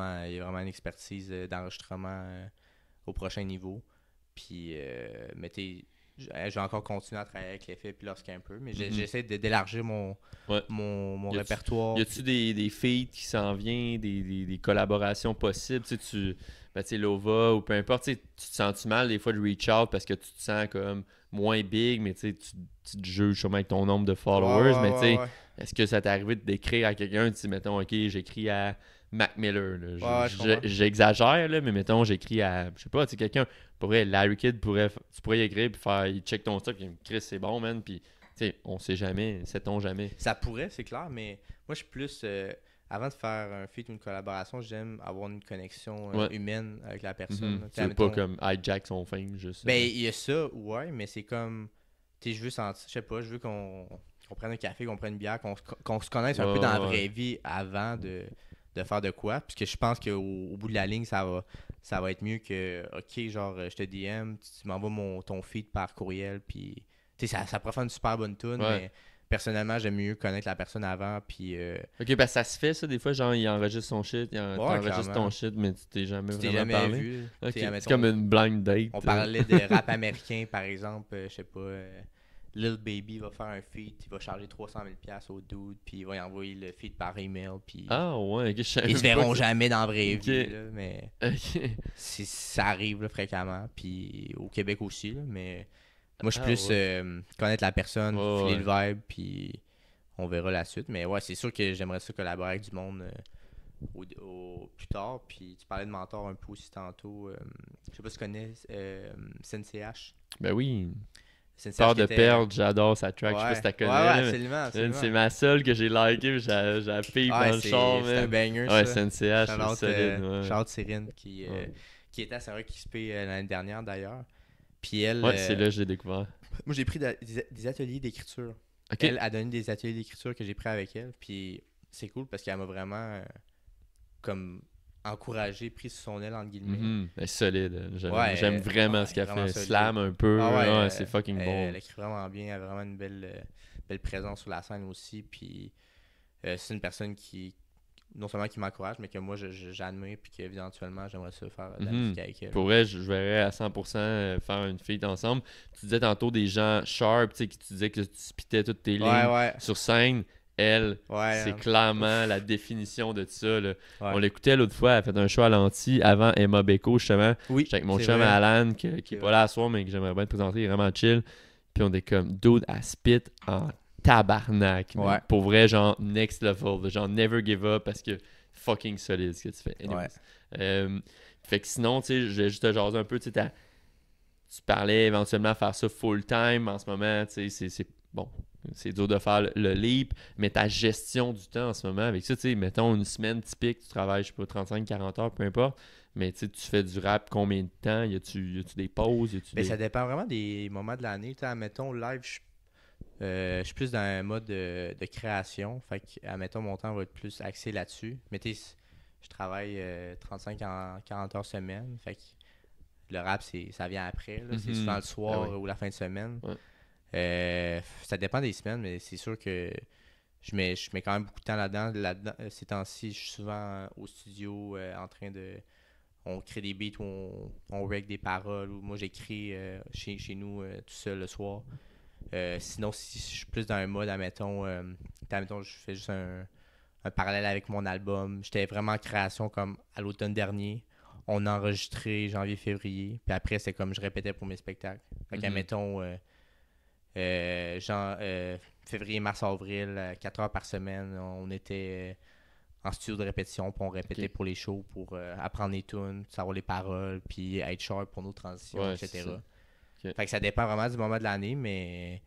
vraiment une expertise d'enregistrement au prochain niveau. Puis, je vais encore continuer à travailler avec l'effet puis lorsqu'un peu, mais j'essaie d'élargir mon répertoire. Y a-tu des feats qui s'en viennent, des collaborations possibles? Tu sais, Lova ou peu importe, tu te sens-tu mal des fois de reach out parce que tu te sens comme moins big, mais tu te juges sûrement avec ton nombre de followers, mais tu sais, est-ce que ça t'est arrivé d'écrire à quelqu'un, tu dis, mettons, ok, j'écris à Mac Miller. Là. Ouais, je comprends. J'exagère, là, mais mettons, j'écris à, je sais pas, tu sais, quelqu'un, pour vrai, Larry Kidd, tu pourrais y écrire, puis faire, il check ton stock, puis il me Chris, c'est bon, man, puis, tu sais, on sait jamais, sait-on jamais. Ça pourrait, c'est clair, mais moi, je suis plus... avant de faire un feat ou une collaboration, j'aime avoir une connexion humaine avec la personne. Mm-hmm. Tu veux pas comme hijack son fame, juste. Ben, il y a ça, ouais, mais c'est comme... Tu sais, je veux sentir... Je sais pas, je veux qu'on prenne un café, qu'on prenne une bière, qu'on se connaisse un peu dans la vraie vie avant de faire de quoi. Puisque je pense qu'au bout de la ligne, ça va être mieux que... OK, genre, je te DM, tu m'envoies ton feed par courriel, puis... Tu sais, ça pourrait faire une super bonne tune, mais... Personnellement, j'aime mieux connaître la personne avant, puis... Ok, ben ça se fait, ça, des fois, genre, il enregistre son shit, t'enregistres ton shit, mais tu t'es jamais vraiment parlé. Vu. Okay. C'est comme une blind date. On parlait de rap américain, par exemple, je sais pas, Lil Baby va faire un feat, il va charger 300 000$ au dude, puis il va y envoyer le feat par email, puis... Ah ouais, ok, je savais ils se pas verront que- jamais dans la vraie vie, là, mais Ok. ça arrive là, fréquemment, puis au Québec aussi, là, mais... Moi, je suis Ah, plus connaître la personne, Ouais, filer le vibe, puis on verra la suite. Mais ouais, c'est sûr que j'aimerais ça collaborer avec du monde plus tard. Puis tu parlais de mentor un peu aussi tantôt. Je sais pas si tu connais CNCH. Ben oui. CNCH Peur qui de était- perdre, j'adore sa track. Ouais, Je sais pas si t'as connais. ouais, là, mais absolument, absolument. c'est ma seule que j'ai likée, puis j'ai la pipe dans le char, c'est un man. banger, Ouais, ça. SNCH, c'est Shout-out, solide. Ouais. shout-out Cyrine qui était à Saint-Roch XP l'année dernière d'ailleurs. Puis elle... Ouais, c'est là que je l'ai découvert. Moi, j'ai pris des ateliers d'écriture. Ok. Elle a donné des ateliers d'écriture que j'ai pris avec elle. Puis c'est cool parce qu'elle m'a vraiment comme encouragé, pris sous son aile, entre guillemets. Mhm. Elle est solide. Ouais, J'aime vraiment ouais, ce qu'elle vraiment fait. solide. Slam un peu. Ah ouais, c'est fucking bon. Elle écrit vraiment bien. Elle a vraiment une belle présence sur la scène aussi. Puis c'est une personne qui, non seulement qui m'encourage, mais que moi j'admire. Puis qu'éventuellement, j'aimerais ça faire de la musique avec elle. Pour vrai, je verrais à 100% faire une feat ensemble. Tu disais tantôt des gens sharp, tu sais, qui tu disais que tu spitais toutes tes lignes Ouais. sur scène. Elle, Ouais, c'est clairement la définition de ça. Là. ouais. On l'écoutait l'autre fois, elle a fait un show à l'anti avant Emma Beko, justement. Oui, J'étais avec mon c'est chum vrai. Alan, qui C'est est pas vrai. là à soir, mais que j'aimerais bien te présenter, il est vraiment chill. Puis on est comme, dude, elle spit en tabarnak. man. Ouais. Pour vrai, genre, next level. Genre, never give up parce que fucking solide ce que tu fais. Anyways. Fait que sinon, tu sais, je vais juste te jaser un peu. Tu sais, tu parlais éventuellement faire ça full time en ce moment. Tu sais, c'est bon. C'est dur de faire le leap, mais ta gestion du temps en ce moment, avec ça, tu sais, mettons une semaine typique, tu travailles, je sais pas, 35-40 heures, peu importe, mais tu sais, tu fais du rap combien de temps? Y a-tu des pauses? Ben, ça dépend vraiment des moments de l'année. Tu sais, admettons, live, je suis plus dans un mode de création. Fait que, admettons, mon temps va être plus axé là-dessus. Mais tu sais, je travaille 35-40 heures semaine. Fait que le rap, ça vient après. Là. C'est souvent le soir Ah ouais. ou la fin de semaine. Ouais. Ça dépend des semaines, mais c'est sûr que je mets quand même beaucoup de temps là-dedans. Ces temps-ci, je suis souvent au studio en train de... On crée des beats où on règle des paroles. Ou moi, j'écris chez nous tout seul le soir. Sinon, si je suis plus dans un mode, admettons, je fais juste un parallèle avec mon album. J'étais vraiment en création comme à l'automne dernier. On a enregistré janvier-février. Puis après, c'est comme je répétais pour mes spectacles. Fait qu'admettons, février, mars, avril, 4 heures par semaine, on était en studio de répétition, puis on répétait pour les shows, pour apprendre les tunes, savoir les paroles, puis être sharp pour nos transitions, Ouais, etc. c'est ça. Ok. Fait que ça dépend vraiment du moment de l'année, mais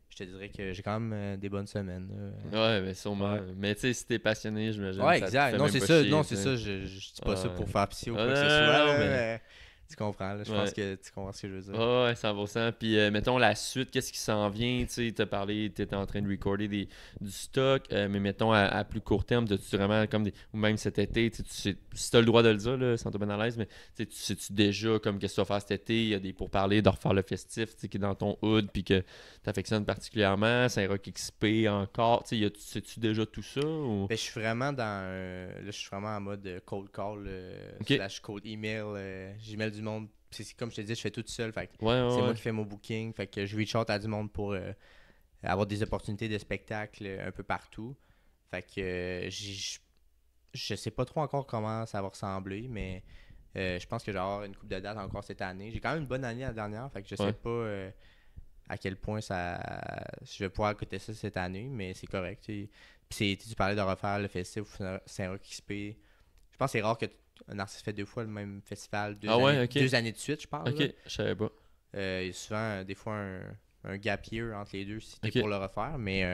je te dirais que j'ai quand même des bonnes semaines. Ouais, mais sûrement. Ouais. Mais tu sais, si t'es passionné, j'imagine. Ouais, ça te exact. fait Non, même c'est pas ça. chier, Non, tu c'est sais. ça. Je dis pas ça Ouais. pour faire pitié ou Ah, quoi que ce non, soit. non, là, mais- mais tu comprends. Là, je Ouais. pense que tu comprends ce que je veux dire. Ouais, 100%. Puis, mettons, la suite, qu'est-ce qui s'en vient? Tu sais, t'as parlé, t'étais en train de recorder du stock, mais mettons, à plus court terme, t'as-tu vraiment comme ou même cet été, tu sais, si t'as le droit de le dire, là, sans tomber dans l'aise, mais tu sais-tu déjà comme qu'est-ce que tu vas faire cet été? Il y a des pourparlers de refaire le festif, tu sais, qui est dans ton hood, puis que t'affectionnes particulièrement, Saint-Roch XP encore, tu sais, sais-tu déjà tout ça? Ou... Ben, je suis vraiment là, je suis vraiment en mode cold call, slash cold email. J'email du monde. C'est comme je te dis, je fais tout seul. Fait que Ouais, c'est ouais. moi qui fais mon booking. Fait que je reach out à du monde pour avoir des opportunités de spectacle un peu partout. Fait que je sais pas trop encore comment ça va ressembler, mais je pense que je vais avoir une couple de dates encore cette année. J'ai quand même une bonne année la dernière. Fait que je sais pas à quel point je vais pouvoir écouter ça cette année, mais c'est correct. Puis tu parlais de refaire le festival Saint-Roch XP. Je pense que c'est rare qu'un artiste fait 2 fois le même festival, 2 années de suite, je parle. Ok, je savais pas. Il y a souvent, des fois, un gap year entre les deux si t'es pour le refaire. Mais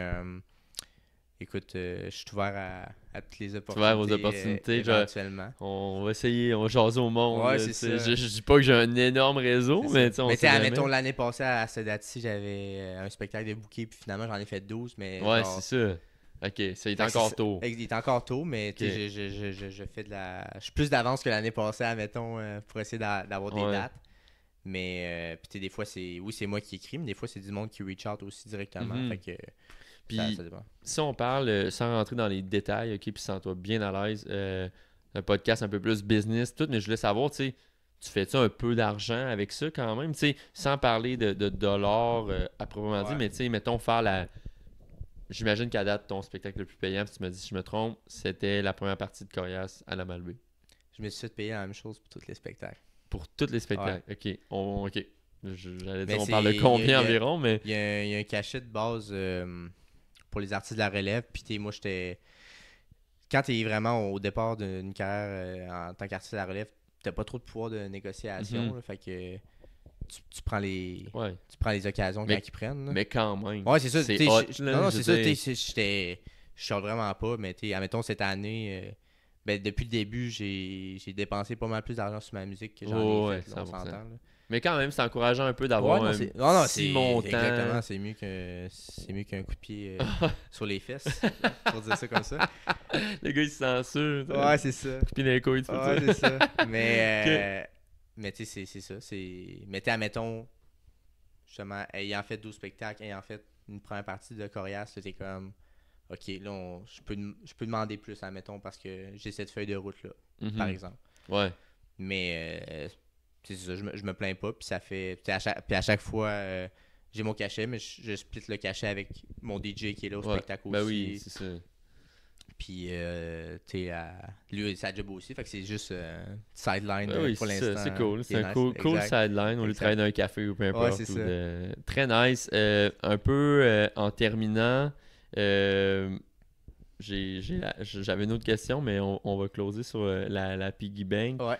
écoute, je suis ouvert à toutes les opportunités. Ouvert aux opportunités. Éventuellement. On va essayer, on va jaser au monde. Ouais, c'est ça. Je dis pas que j'ai un énorme réseau, mais tu sais, on sait jamais. Mettons, l'année passée, à cette date-ci, j'avais un spectacle de booké, puis finalement, j'en ai fait 12. Mais ouais, c'est ça. Ok, ça il est encore tôt. Il est encore tôt, mais okay. Je fais je suis plus d'avance que l'année passée, admettons, pour essayer d'avoir des dates. Mais puis des fois, c'est moi qui écris, mais des fois, c'est du monde qui reach out aussi directement. Fait que puis, si on parle, sans rentrer dans les détails, ok, puis sens-toi bien à l'aise, un podcast un peu plus business, tout, mais je voulais savoir, tu sais, tu fais-tu un peu d'argent avec ça quand même, tu sais, sans parler de dollars à proprement dit, mais tu sais, mettons, faire la... J'imagine qu'à date, ton spectacle le plus payant, si tu me dis si je me trompe, c'était la première partie de Corias à la Malbaie. Je me suis fait payer la même chose pour tous les spectacles. Pour tous les spectacles, ok. Ok. J'allais dire, on parle de combien environ, mais... Il y a un cachet de base pour les artistes de la relève, puis moi, j'étais... Quand t'es vraiment au départ d'une carrière en tant qu'artiste de la relève, t'as pas trop de pouvoir de négociation, là, fait que... Tu prends les occasions quand ils prennent. Là. Mais quand même. Ouais, c'est ça. C'est hot, non, c'est ça. Je sors vraiment pas, mais admettons cette année, depuis le début, j'ai dépensé pas mal plus d'argent sur ma musique que j'en ai fait. Là, on s'entend. Là. Mais quand même, c'est encourageant un peu d'avoir un petit montant. Exactement, c'est mieux qu'un coup de pied sur les fesses, pour dire ça comme ça. Le gars, il se sent sûr. Ouais, c'est ça. Coup de pied dans les couilles, tu peux dire. Ouais, c'est ça. Mais tu sais, c'est ça. Mais tu admettons, justement, ayant fait 12 spectacles, ayant fait une première partie de Corias, c'était comme, ok, là, je peux demander plus, admettons, parce que j'ai cette feuille de route-là, par exemple. Ouais. Mais, c'est ça, je me plains pas, puis ça fait. Puis à chaque fois, j'ai mon cachet, mais je split le cachet avec mon DJ qui est là au spectacle aussi. Ben oui, c'est ça. Puis, tu sais, lui, sa job aussi. Fait que c'est juste sideline pour l'instant. C'est cool. C'est un cool sideline au lieu de travailler dans un café ou peu importe. Ouais, c'est ça. Très nice. Un peu en terminant, j'avais une autre question, mais on va closer sur la Piggy Bank. Ouais.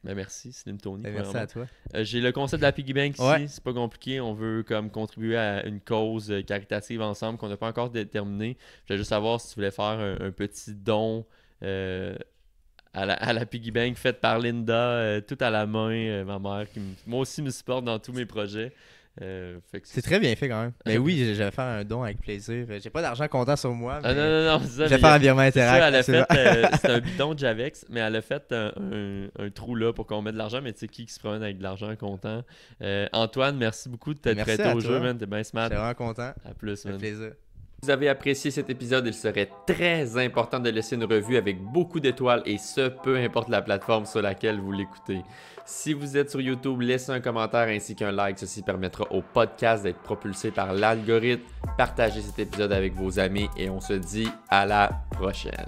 Ben merci, Slim Tony. Merci à toi. J'ai le concept de la Piggy Bank ici, c'est pas compliqué. On veut comme contribuer à une cause caritative ensemble qu'on n'a pas encore déterminée. Je voulais juste savoir si tu voulais faire un petit don à la Piggy Bank faite par Linda, tout à la main, ma mère, qui moi aussi me supporte dans tous mes projets. C'est très bien fait quand même. Mais oui, je vais faire un don avec plaisir. J'ai pas d'argent comptant sur moi. Mais non, c'est ça. Je vais faire un virement Interact. C'est un bidon de Javex, mais elle a fait un trou là pour qu'on mette de l'argent. Mais tu sais qui se promène avec de l'argent comptant. Antoine, merci beaucoup de t'être prêté au jeu, man. T'es bien smart. J'étais vraiment content. À plus, man. Avec plaisir. Si vous avez apprécié cet épisode, il serait très important de laisser une revue avec beaucoup d'étoiles et ce, peu importe la plateforme sur laquelle vous l'écoutez. Si vous êtes sur YouTube, laissez un commentaire ainsi qu'un like. Ceci permettra au podcast d'être propulsé par l'algorithme. Partagez cet épisode avec vos amis et on se dit à la prochaine.